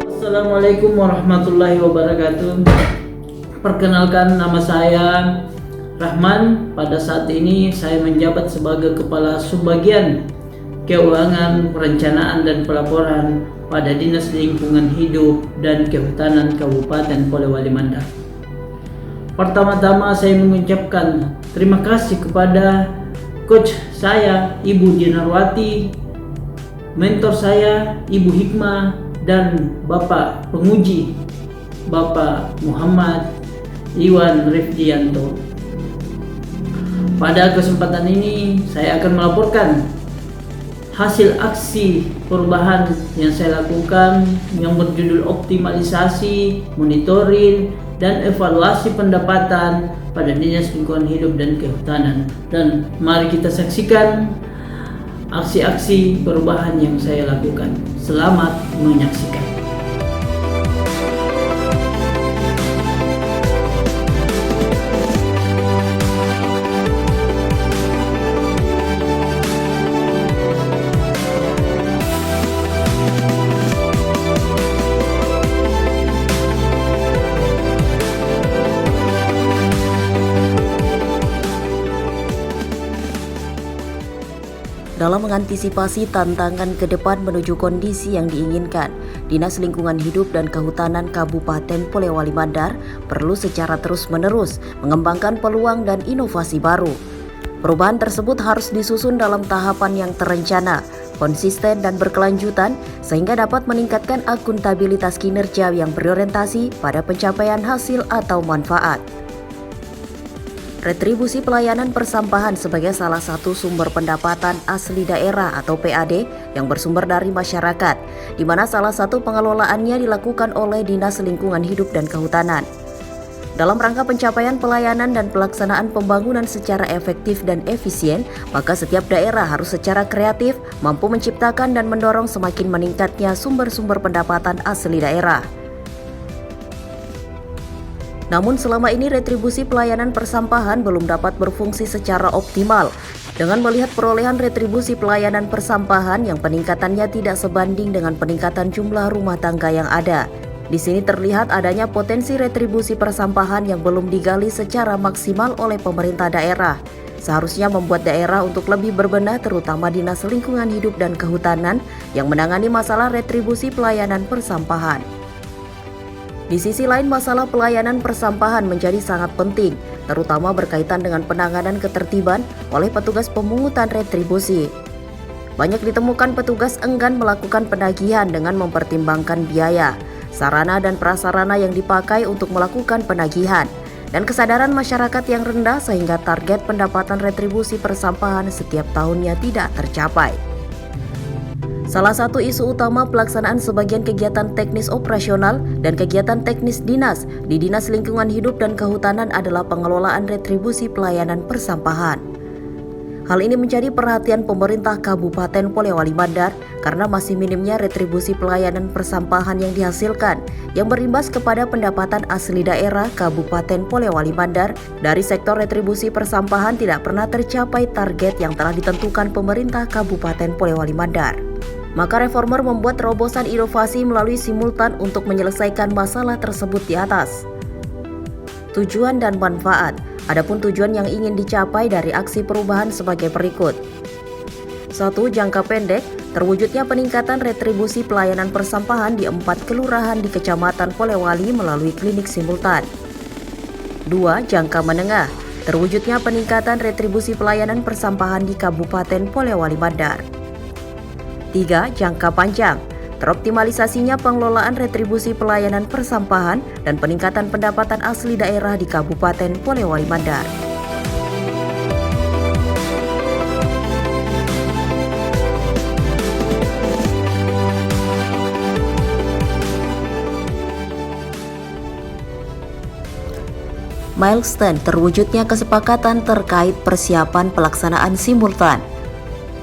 Assalamualaikum warahmatullahi wabarakatuh. Perkenalkan, nama saya Rahman. Pada saat ini saya menjabat sebagai Kepala Subbagian Keuangan, Perencanaan dan Pelaporan pada Dinas Lingkungan Hidup dan Kehutanan Kabupaten Polewali Mandar. Pertama-tama saya mengucapkan terima kasih kepada coach saya, Ibu Dinarwati, mentor saya, Ibu Hikmah, dan Bapak penguji, Bapak Muhammad Iwan Rifdianto. Pada kesempatan ini saya akan melaporkan hasil aksi perubahan yang saya lakukan yang berjudul optimalisasi, monitoring, dan evaluasi pendapatan pada Dinas Lingkungan Hidup dan Kehutanan. Dan mari kita saksikan aksi-aksi perubahan yang saya lakukan. Selamat menyaksikan. Dalam mengantisipasi tantangan ke depan menuju kondisi yang diinginkan, Dinas Lingkungan Hidup dan Kehutanan Kabupaten Polewali Mandar perlu secara terus-menerus mengembangkan peluang dan inovasi baru. Perubahan tersebut harus disusun dalam tahapan yang terencana, konsisten dan berkelanjutan sehingga dapat meningkatkan akuntabilitas kinerja yang berorientasi pada pencapaian hasil atau manfaat. Retribusi pelayanan persampahan sebagai salah satu sumber pendapatan asli daerah atau PAD yang bersumber dari masyarakat, di mana salah satu pengelolaannya dilakukan oleh Dinas Lingkungan Hidup dan Kehutanan. Dalam rangka pencapaian pelayanan dan pelaksanaan pembangunan secara efektif dan efisien, maka setiap daerah harus secara kreatif mampu menciptakan dan mendorong semakin meningkatnya sumber-sumber pendapatan asli daerah. Namun selama ini retribusi pelayanan persampahan belum dapat berfungsi secara optimal. Dengan melihat perolehan retribusi pelayanan persampahan yang peningkatannya tidak sebanding dengan peningkatan jumlah rumah tangga yang ada. Di sini terlihat adanya potensi retribusi persampahan yang belum digali secara maksimal oleh pemerintah daerah. Seharusnya membuat daerah untuk lebih berbenah, terutama Dinas Lingkungan Hidup dan Kehutanan yang menangani masalah retribusi pelayanan persampahan. Di sisi lain, masalah pelayanan persampahan menjadi sangat penting, terutama berkaitan dengan penanganan ketertiban oleh petugas pemungutan retribusi. Banyak ditemukan petugas enggan melakukan penagihan dengan mempertimbangkan biaya, sarana dan prasarana yang dipakai untuk melakukan penagihan, dan kesadaran masyarakat yang rendah sehingga target pendapatan retribusi persampahan setiap tahunnya tidak tercapai. Salah satu isu utama pelaksanaan sebagian kegiatan teknis operasional dan kegiatan teknis dinas di Dinas Lingkungan Hidup dan Kehutanan adalah pengelolaan retribusi pelayanan persampahan. Hal ini menjadi perhatian pemerintah Kabupaten Polewali Mandar karena masih minimnya retribusi pelayanan persampahan yang dihasilkan, yang berimbas kepada pendapatan asli daerah Kabupaten Polewali Mandar dari sektor retribusi persampahan tidak pernah tercapai target yang telah ditentukan pemerintah Kabupaten Polewali Mandar. Maka reformer membuat terobosan inovasi melalui simultan untuk menyelesaikan masalah tersebut di atas. Tujuan dan manfaat. Adapun tujuan yang ingin dicapai dari aksi perubahan sebagai berikut. 1. Jangka pendek, terwujudnya peningkatan retribusi pelayanan persampahan di 4 kelurahan di Kecamatan Polewali melalui klinik simultan. 2. Jangka menengah, terwujudnya peningkatan retribusi pelayanan persampahan di Kabupaten Polewali Mandar. 3. Jangka panjang, teroptimalisasinya pengelolaan retribusi pelayanan persampahan dan peningkatan pendapatan asli daerah di Kabupaten Polewali Mandar. Milestone, terwujudnya kesepakatan terkait persiapan pelaksanaan simultan.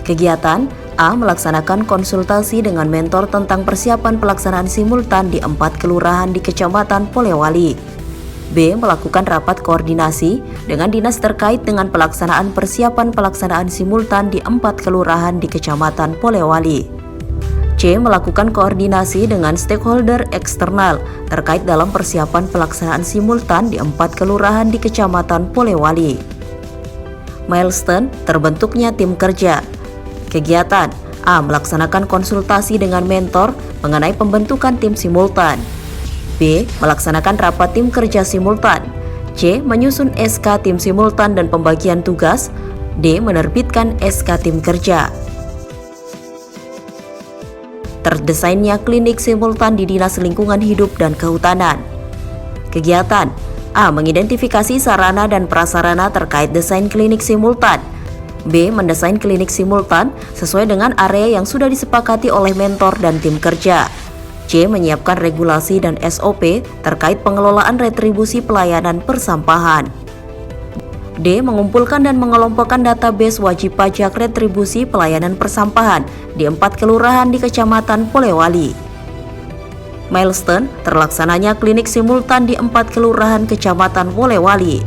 Kegiatan A. Melaksanakan konsultasi dengan mentor tentang persiapan pelaksanaan simultan di 4 kelurahan di Kecamatan Polewali. B. Melakukan rapat koordinasi dengan dinas terkait dengan pelaksanaan persiapan pelaksanaan simultan di 4 kelurahan di Kecamatan Polewali. C. Melakukan koordinasi dengan stakeholder eksternal terkait dalam persiapan pelaksanaan simultan di 4 kelurahan di Kecamatan Polewali. Milestone, terbentuknya tim kerja. Kegiatan A. Melaksanakan konsultasi dengan mentor mengenai pembentukan tim simultan. B. Melaksanakan rapat tim kerja simultan. C. Menyusun SK tim simultan dan pembagian tugas. D. Menerbitkan SK tim kerja. Terdesainnya klinik simultan di Dinas Lingkungan Hidup dan Kehutanan. Kegiatan A. Mengidentifikasi sarana dan prasarana terkait desain klinik simultan. B. Mendesain klinik simultan sesuai dengan area yang sudah disepakati oleh mentor dan tim kerja. C. Menyiapkan regulasi dan SOP terkait pengelolaan retribusi pelayanan persampahan. D. Mengumpulkan dan mengelompokkan database wajib pajak retribusi pelayanan persampahan di 4 kelurahan di Kecamatan Polewali. Milestone, terlaksananya klinik simultan di 4 kelurahan Kecamatan Polewali.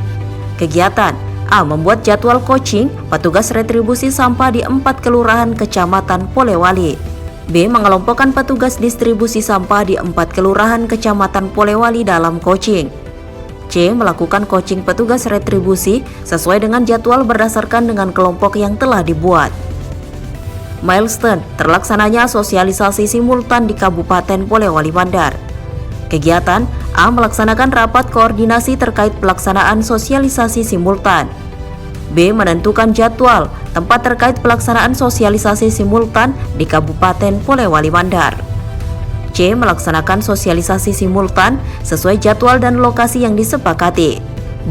Kegiatan A. Membuat jadwal coaching petugas retribusi sampah di 4 kelurahan Kecamatan Polewali. B. Mengelompokkan petugas distribusi sampah di 4 kelurahan Kecamatan Polewali dalam coaching. C. Melakukan coaching petugas retribusi sesuai dengan jadwal berdasarkan dengan kelompok yang telah dibuat. Milestone, terlaksananya sosialisasi simultan di Kabupaten Polewali Mandar. Kegiatan A. Melaksanakan rapat koordinasi terkait pelaksanaan sosialisasi simultan. B. Menentukan jadwal tempat terkait pelaksanaan sosialisasi simultan di Kabupaten Polewali Mandar. C. Melaksanakan sosialisasi simultan sesuai jadwal dan lokasi yang disepakati.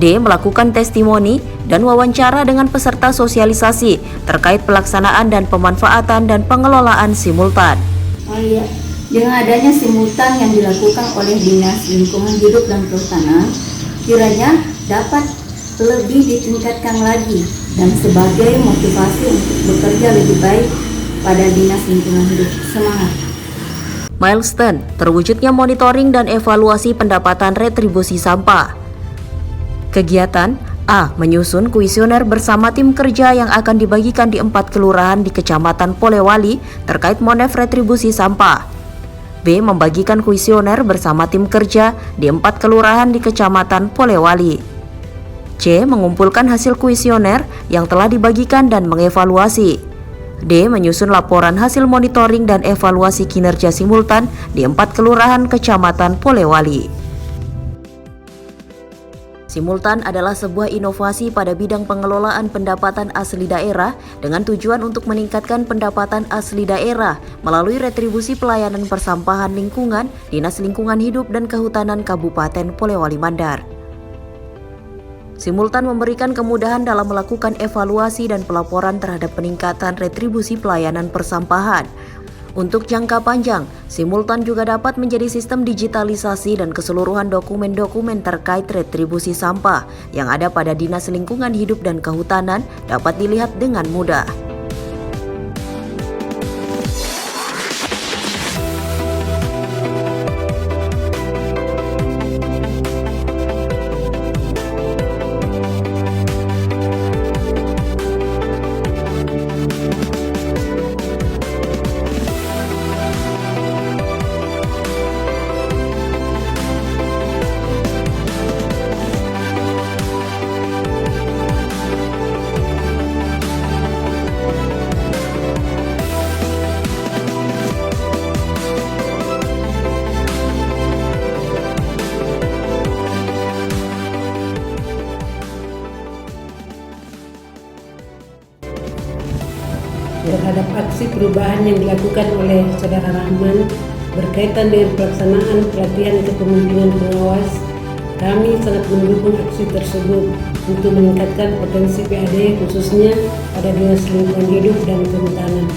D. Melakukan testimoni dan wawancara dengan peserta sosialisasi terkait pelaksanaan dan pemanfaatan dan pengelolaan simultan. Oh iya, dengan adanya simultan yang dilakukan oleh Dinas Lingkungan Hidup dan Kehutanan, kiranya dapat lebih ditingkatkan lagi dan sebagai motivasi untuk bekerja lebih baik pada Dinas Lingkungan Hidup. Semangat! Milestone, terwujudnya monitoring dan evaluasi pendapatan retribusi sampah. Kegiatan A. Menyusun kuesioner bersama tim kerja yang akan dibagikan di 4 kelurahan di Kecamatan Polewali terkait monef retribusi sampah. B. Membagikan kuesioner bersama tim kerja di 4 kelurahan di Kecamatan Polewali. C. Mengumpulkan hasil kuesioner yang telah dibagikan dan mengevaluasi. D. Menyusun laporan hasil monitoring dan evaluasi kinerja simultan di 4 kelurahan Kecamatan Polewali. Simultan adalah sebuah inovasi pada bidang pengelolaan pendapatan asli daerah dengan tujuan untuk meningkatkan pendapatan asli daerah melalui retribusi pelayanan persampahan lingkungan Dinas Lingkungan Hidup dan Kehutanan Kabupaten Polewali Mandar. Simultan memberikan kemudahan dalam melakukan evaluasi dan pelaporan terhadap peningkatan retribusi pelayanan persampahan. Untuk jangka panjang, simultan juga dapat menjadi sistem digitalisasi dan keseluruhan dokumen-dokumen terkait retribusi sampah yang ada pada Dinas Lingkungan Hidup dan Kehutanan dapat dilihat dengan mudah. terhadap aksi perubahan yang dilakukan oleh Saudara Rahman berkaitan dengan pelaksanaan pelatihan kepemimpinan pengawas. Kami sangat mendukung aksi tersebut untuk meningkatkan potensi PAD khususnya pada Dinas Lingkungan Hidup dan Kehutanan.